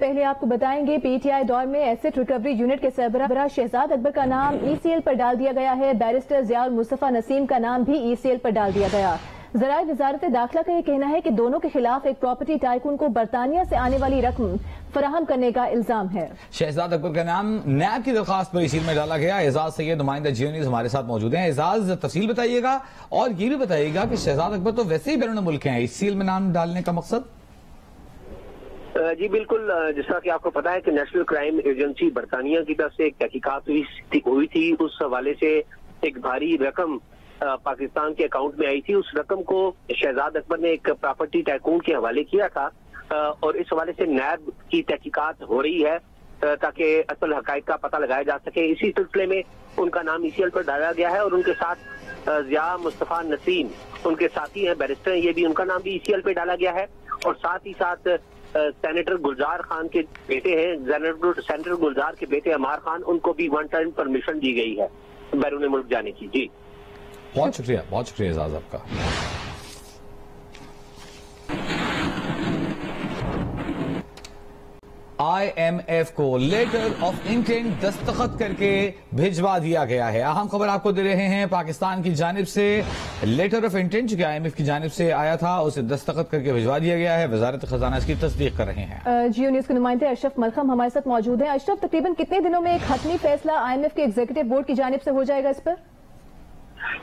पहले आपको बताएंगे पीटीआई दौर में एसेट रिकवरी यूनिट के सरबराह शहजाद अकबर का नाम ईसीएल पर डाल दिया गया है। बैरिस्टर जिया मुस्तफा नसीम का नाम भी ईसीएल पर डाल दिया गया। ज़राए वजारत दाखिला का यह कहना है कि दोनों के खिलाफ एक प्रॉपर्टी टाइकून को बरतानिया से आने वाली रकम फराहम करने का इल्जाम है। शहजाद अकबर का नाम नैब की दरखास्त पर ईसीएल में डाला गया। एजाज सैयद नुमाइंदा जियो न्यूज़ हमारे साथ मौजूद हैं। एजाज, तफसील बताइएगा और ये भी बताइएगा कि शहजाद अकबर तो वैसे ही बैरून मुल्क हैं, ईसीएल में नाम डालने का मकसद? जी बिल्कुल, जैसा कि आपको पता है कि नेशनल क्राइम एजेंसी बरतानिया की तरफ से एक तहकीकात हुई थी। उस हवाले से एक भारी रकम पाकिस्तान के अकाउंट में आई थी। उस रकम को शहजाद अकबर ने एक प्रॉपर्टी टाइकून के हवाले किया था और इस हवाले से नैब की तहकीकात हो रही है ताकि असल हकायक का पता लगाया जा सके। इसी सिलसिले में उनका नाम ईसीएल पर डाला गया है और उनके साथ जिया मुस्तफा नसीम उनके साथी हैं, बैरिस्टर, ये भी उनका नाम भी ईसीएल पे डाला गया है। और साथ ही साथ सेनेटर गुलजार खान के बेटे हैं, सेनेटर गुलजार के बेटे अमार खान, उनको भी वन टाइम परमिशन दी गई है बैरून मुल्क जाने की। जी बहुत शुक्रिया एजाज आपका। IMF को लेटर ऑफ इंटेंट दस्तखत करके भिजवा दिया गया है। अहम खबर आपको दे रहे हैं, पाकिस्तान की जानिब से लेटर ऑफ इंटेंट जो कि IMF की जानिब से आया था उसे दस्तखत करके भिजवा दिया गया है। वजारत खजाना इसकी तस्दीक कर रहे हैं। जियो न्यूज़ के नुमाइंदे अशरफ मलखम हमारे साथ मौजूद हैं। अशरफ, तकरीबन कितने दिनों में एक हतमी फैसला IMF के एग्जीक्यूटिव बोर्ड की जानिब से हो जाएगा इस पर?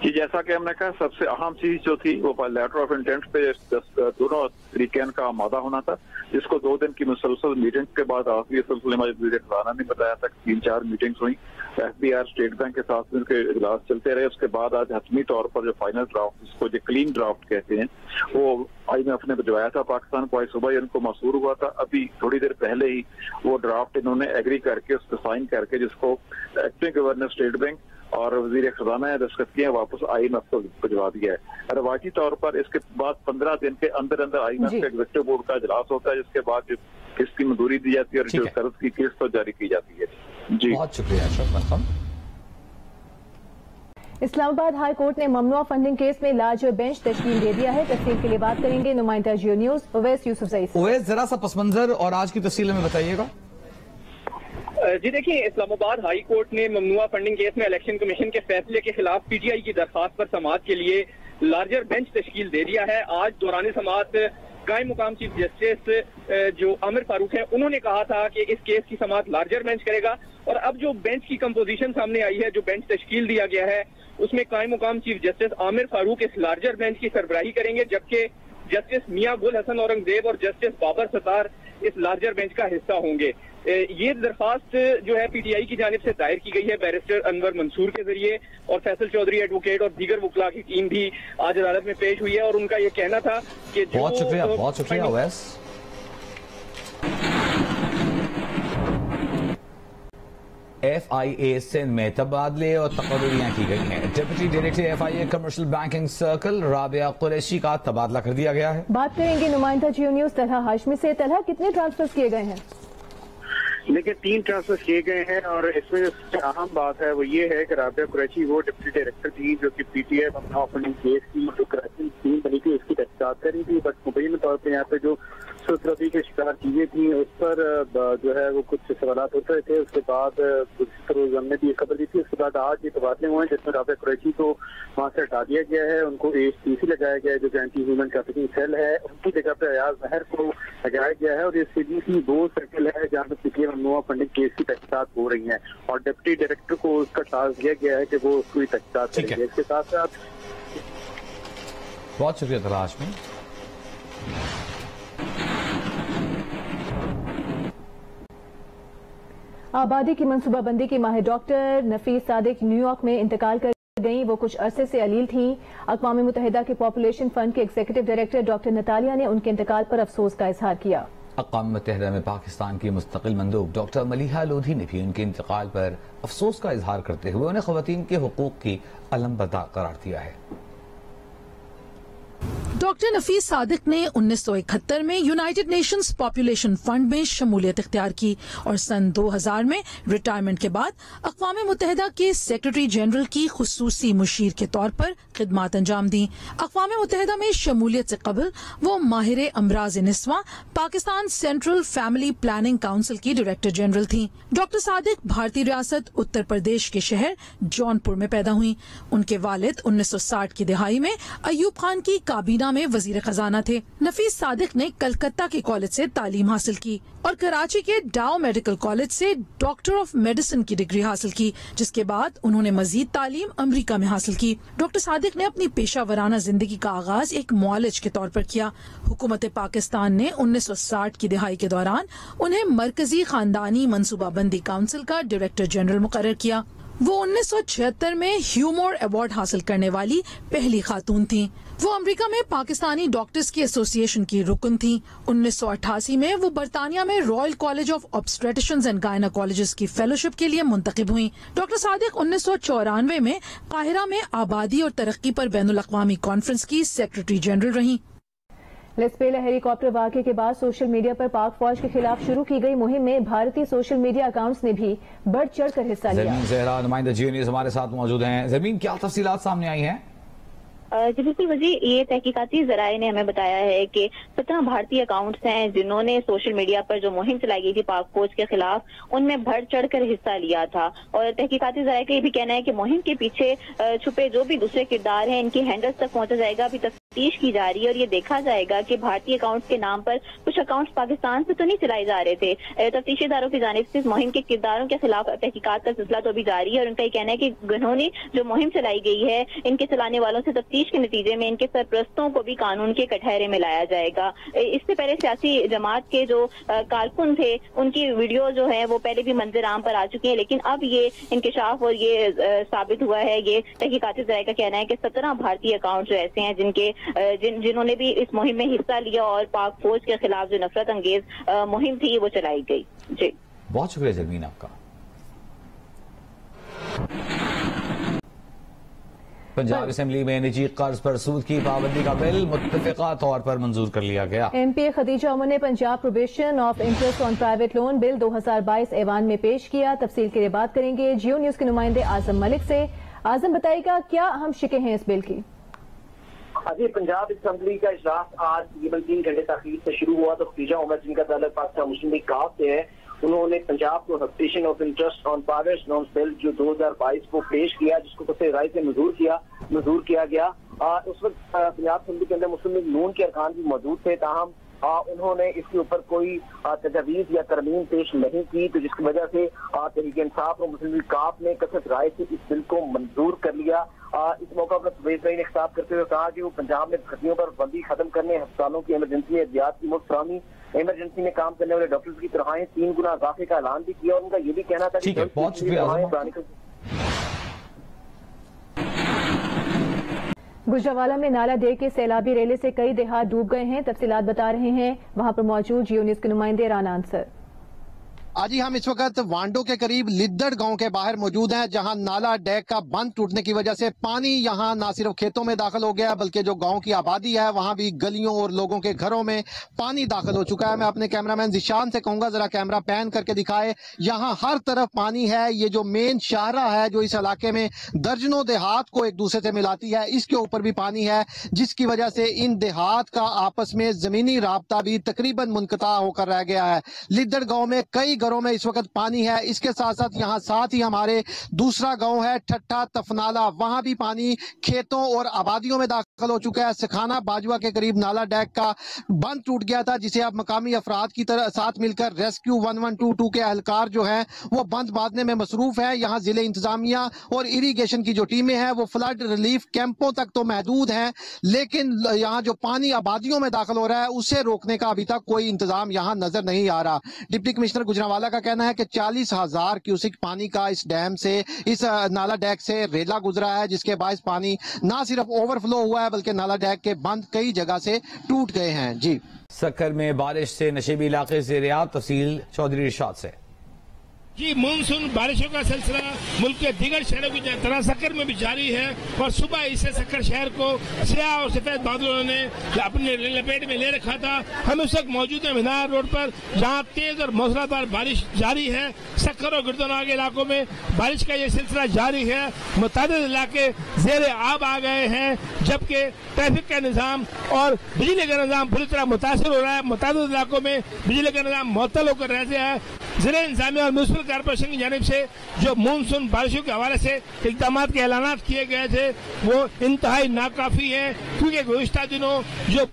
कि जैसा कि हमने कहा, सबसे अहम चीज जो थी वो लेटर ऑफ इंटेंट पे दोनों तरीकेन का मादा होना था, जिसको 2 दिन की मुसलसल मीटिंग के बाद आखिरी सिलसिले में वज़ीर खजाना ने बताया था कि 3-4 मीटिंग्स हुई। FBR स्टेट बैंक के साथ मिलकर इजलास चलते रहे। उसके बाद आज हतमी तौर पर जो फाइनल ड्राफ्ट, जिसको जो क्लीन ड्राफ्ट कहते हैं, वो IMF ने भिजवाया था पाकिस्तान को। आज सुबह इनको मसूर हुआ था। अभी थोड़ी देर पहले ही वो ड्राफ्ट इन्होंने एग्री करके उसको साइन करके, जिसको एक्टिंग गवर्नर स्टेट बैंक और वजीर खजाना ने दस्तखत किए, वापस IMF को भिजवा दिया है। रवायती तौर पर इसके बाद 15 दिन के अंदर अंदर IMF के एग्जीक्यूटिव बोर्ड का इजलास होता है, जिसके बाद किस्त की मंजूरी दी जाती है और जो कर्ज की किस्त तो जारी की जाती है। जी बहुत शुक्रिया अशरफ। इस्लामाबाद हाई कोर्ट ने ममनुआ फंडिंग केस में लार्जर बेंच तश्कील दे दिया है। तफसील के लिए बात करेंगे नुमाइंदा जियो न्यूज़ उवैस यूसुफजई से। उवैस, जरा सा पस मंजर और आज की तफसील में बताइएगा। जी देखिए, इस्लामाबाद हाई कोर्ट ने ममनुआ फंडिंग केस में इलेक्शन कमीशन के फैसले के खिलाफ पीटीआई की दरखास्त पर समाअत के लिए लार्जर बेंच तश्कील दे दिया है। आज दौरान समाअत कायम मुकाम चीफ जस्टिस जो आमिर फारूक है, उन्होंने कहा था कि इस केस की समाअत लार्जर बेंच करेगा। और अब जो बेंच की कंपोजिशन सामने आई है, जो बेंच तश्कील दिया गया है, उसमें कायम मुकाम चीफ जस्टिस आमिर फारूक इस लार्जर बेंच की सरबराही करेंगे, जबकि जस्टिस मियां गुल हसन औरंगजेब और जस्टिस बाबर सतार इस लार्जर बेंच का हिस्सा होंगे। ये दरखास्त जो है पीटीआई की जानिब से दायर की गई है बैरिस्टर अनवर मंसूर के जरिए, और फैसल चौधरी एडवोकेट और दीगर वकला की टीम भी आज अदालत में पेश हुई है। और उनका ये कहना था कि बहुत शुक्रिया अवैस। FIA सिंध में तबादले और तकर्रियां की गई हैं। Deputy director FIA commercial banking circle Rabia Qureshi का तबादला कर दिया गया है। बात करेंगे नुमाइंदा जियो न्यूज़ तलहा हाशमी से। तलहा, कितने ट्रांसफर किए गए हैं? देखिए, 3 ट्रांसफर किए गए हैं और इसमें सबसे अहम बात है वो ये है कि राबिया कुरैशी वो डिप्टी डायरेक्टर थी जो कि PTI ममनुआ फंडिंग केस की जो कराची टीम बनी थी उसकी तहकीकात करी थी। बट मुबैन तौर पर यहाँ पे जो सुरतरफी के शिकार चीजें थी उस पर जो है वो कुछ सवालात होते रहे थे। उसके बाद हमने भी खबर दी थी। उसके बाद आज ये तबादले हुए हैं जिसमें राबिया कुरैशी को वहाँ से हटा दिया गया है। उनको AHTC लगाया गया है जो एंटी ह्यूमन ट्रैफिकिंग सेल है, उनकी जगह पे अयाज महर को लगाया गया है। और ये CDC 2 सर्कल है जहाँ पे PTI ममनुआ फंडिंग केस की तहकीकात हो रही है और डिप्टी डायरेक्टर को उसका टास्क दिया गया है कि वो उसकी तहकीकात करेंगे। इसके साथ साथ बहुत शुक्रिया तलाश में। आबादी की मनसूबाबंदी की माहिर डॉक्टर नफीस सादिक न्यूयॉर्क में इंतकाल कर गई। वो कुछ अरसे से अलील थी। अक़वाम मुत्तहिदा के पॉपुलेशन फंड के एग्जीक्यूटिव डायरेक्टर डॉक्टर नतालिया ने उनके इंतकाल पर अफसोस का इजहार किया। अक़वाम मुत्तहिदा में पाकिस्तान की मुस्तकिल मंदूब डॉक्टर मलिहा लोधी ने भी उनके इंतकाल पर अफसोस का इजहार करते हुए उन्हें ख़वातीन के हुकूक की अलमबरदार करार दिया है। डॉक्टर नफीस सादिक ने 1971 में यूनाइटेड नेशंस पॉपुलेशन फंड में शमूलियत इख्तियार की और सन 2000 में रिटायरमेंट के बाद अक़वाम मुत्तहिदा के सेक्रेटरी जनरल की खुसूसी मुशीर के तौर पर खिदमात अंजाम दी। अक़वाम मुत्तहिदा में शमूलियत से कबल वो माहिर अमराज निस्वां Pakistan central family planning council की डायरेक्टर जनरल थी। डॉक्टर सादिक भारतीय रियासत उत्तर प्रदेश के शहर जौनपुर में पैदा हुई। उनके वालिद 1960 की दिहाई में अयूब खान की काबीना में वजीर खजाना थे। नफीस सादिक ने कलकत्ता के कॉलेज से तालीम हासिल की और कराची के डाउ मेडिकल कॉलेज से डॉक्टर ऑफ मेडिसिन की डिग्री हासिल की, जिसके बाद उन्होंने मजीद तालीम अमेरिका में हासिल की। डॉक्टर सादिक ने अपनी पेशा वराना जिंदगी का आगाज एक मुआलिज के तौर पर किया। हुकूमत पाकिस्तान ने 1960 की दिहाई के दौरान उन्हें मरकजी खानदानी मनसूबाबंदी काउंसिल का डायरेक्टर जनरल मुकर्रर किया। वो 1976 में ह्यूमर अवार्ड हासिल करने वाली पहली खातून थीं। वो अमेरिका में पाकिस्तानी डॉक्टर्स की एसोसिएशन की रुकन थीं। 1988 में वो बरतानिया में royal college of obstetricians and gynaecologist की फेलोशिप के लिए मुंतखब हुई। डॉक्टर सादिक 1994 में काहिरा में आबादी और तरक्की पर बैनुल अक़वामी कॉन्फ्रेंस की सेक्रेटरी जनरल रहीं। लेस्पेला हेलीकॉप्टर वाक़े के बाद सोशल मीडिया पर पाक फौज के खिलाफ शुरू की गई मुहिम में भारतीय सोशल मीडिया अकाउंट्स ने भी बढ़ चढ़कर हिस्सा लिया। ज़मीन ज़हरा नुमाइंदा जियो न्यूज़ हमारे साथ मौजूद हैं। ज़मीन, क्या तफसीलात सामने आई हैं? जी बिल्कुल वजीर, ये तहकीकाती जराए ने हमें बताया है कि 17 भारतीय अकाउंट्स हैं जिन्होंने सोशल मीडिया पर जो मुहिम चलाई गई थी पाक फौज के खिलाफ, उनमें बढ़ चढ़कर हिस्सा लिया था। और तहकीकाती जराए का ये भी कहना है कि मुहिम के पीछे छुपे जो भी दूसरे किरदार हैं, इनके हैंडल्स तक पहुंचा जाएगा। अभी तफ्तीश की जा रही है और ये देखा जाएगा कि भारतीय अकाउंट्स के नाम पर कुछ अकाउंट्स पाकिस्तान से तो नहीं चलाए जा रहे थे। तफ्तीशी इदारों की जानिब से इस मुहिम के किरदारों के खिलाफ तहकीकात का सिलसिला तो अभी जारी है और उनका ये कहना है कि इन्होंने जो मुहिम चलाई गई है, इनके चलाने वालों से तफ्तीश के नतीजे में के सरपरस्तों को भी कानून के कटहरे में लाया जाएगा। इससे पहले सियासी जमात के जो कारकुन थे, उनकी वीडियो जो है वो पहले भी मंजर आम पर आ चुकी है, लेकिन अब ये इंकिशाफ और ये साबित हुआ है, ये तहकीकाती ज़राए का कहना है कि 17 भारतीय अकाउंट जो ऐसे हैं जिन्होंने भी इस मुहिम में हिस्सा लिया और पाक फौज के खिलाफ जो नफरत अंगेज मुहिम थी वो चलाई गई। जी बहुत शुक्रिया जमीन आपका। पंजाब असेंबली में निजी कर्ज पर सूद की पाबंदी का बिल मुत्तफिका तौर पर मंजूर कर लिया गया। MP खदीजा उमर ने Punjab probation of interest on private loan bill 2022 ऐवान में पेश किया। तफसील के लिए बात करेंगे जियो न्यूज के नुमाइंदे आजम मलिक से। आजम, बताइएगा क्या अहम शिकें हैं इस बिल की? जी, पंजाब असेंबली का इजलास आज तकरीबन 3 घंटे ताखीर से शुरू हुआ। तो खदीजा उमर जिनका ताल्लुक पाकिस्तान मुस्लिम लीग काफ से है, उन्होंने Punjab probation of interest on private loan bill जो 2022 को पेश किया, जिसको सबसे राय से मंजूर किया गया। उस वक्त पंजाब असेंबली के अंदर मुस्लिम लीग नून के अरकान भी मौजूद थे, ताहम उन्होंने इसके ऊपर कोई तजवीज़ या तरमीम पेश नहीं की, तो जिसकी वजह से तहरीक इंसाफ और मुस्लिम लीग काफ ने कसरत राय से इस बिल को मंजूर कर लिया। इस मौका पर परवेज भाई ने खिताब करते हुए कहा कि वो पंजाब में भर्तियों पर बंदी खत्म करने, अस्पतालों की इमरजेंसी में अद्वियात की मुफ्त फराहमी, इमरजेंसी में काम करने वाले डॉक्टर्स की तनख्वाहें 3 गुना इजाफे का ऐलान भी किया। और उनका ये भी कहना था कि बहुत शुक्रिया। गुजरावाला में नाला डेग के सैलाबी रेले से कई देहात डूब गए हैं। तफसीलात बता रहे हैं वहां पर मौजूद जियो न्यूज के नुमाइंदे राना अंसर। आज ही हम इस वक्त वांडो के करीब लिद्दड़ गांव के बाहर मौजूद हैं, जहां नाला डैक का बंद टूटने की वजह से पानी यहां ना सिर्फ खेतों में दाखिल हो गया, बल्कि जो गांव की आबादी है वहां भी गलियों और लोगों के घरों में पानी दाखिल हो चुका है। मैं अपने कैमरामैन जिशान से कहूंगा जरा कैमरा पैन करके दिखाए, यहाँ हर तरफ पानी है। ये जो मेन शाहरा है जो इस इलाके में दर्जनों देहात को एक दूसरे से मिलाती है, इसके ऊपर भी पानी है, जिसकी वजह से इन देहात का आपस में जमीनी राब्ता भी तकरीबन मुनक़ता होकर रह गया है। लिद्दड़ गांव में कई घरों में इस वक्त पानी है। इसके साथ ही हमारे दूसरा गांव है ठट्ठा तफनाला, वहां भी पानी खेतों और आबादियों में दाखिल हो चुका है। सखाना बाजवा के करीब नाला डैक का बंद टूट गया था, जिसे अब मकामी अफराद की साथ मिलकर रेस्क्यू 1122 के एहलकार जो है वो बंद बांधने में मसरूफ है। यहाँ जिले इंतजामिया और इरीगेशन की जो टीमें हैं वो फ्लड रिलीफ कैंपों तक तो महदूद हैं, लेकिन यहाँ जो पानी आबादियों में दाखिल हो रहा है उसे रोकने का अभी तक कोई इंतजाम यहाँ नजर नहीं आ रहा। डिप्टी कमिश्नर गुजरांवाला का कहना है कि 40,000 क्यूसिक पानी का इस डैम से, इस नाला डैक से रेला गुजरा है, जिसके बायस पानी ना सिर्फ ओवरफ्लो हुआ है बल्कि नाला डैक के बंद कई जगह से टूट गए हैं। जी, सक्कर में बारिश से नशेबी इलाके से रियाब। तफसील चौधरी इरशाद से। जी, मानसून बारिशों का सिलसिला मुल्क के दीगर शहरों की तरह सक्कर में भी जारी है और सुबह इससे सक्कर शहर को स्याह और सफेद बादलों ने अपने लपेट में ले रखा था। हम उस वक्त मौजूद हैं मीनार रोड पर, जहां तेज और मूसलाधार बारिश जारी है। सक्कर और गिरदोना के इलाकों में बारिश का ये सिलसिला जारी है। मुतादिद इलाके ज़ेरे आब आ गए हैं, जबकि ट्रैफिक का निज़ाम और बिजली का निज़ाम पूरी तरह मुतासर हो रहा है। मुतादिद इलाकों में बिजली का निज़ाम मुअत्तल होकर रह गया है। ज़िला इंतज़ामिया और म्यूनिसिपल कॉर्पोरेशन की जानिब से जो मानसून बारिशों के हवाले से इक़दामात के ऐलानात किए गए थे वो इंतहाई नाकाफी हैं, क्योंकि गुज़िश्ता दिनों जो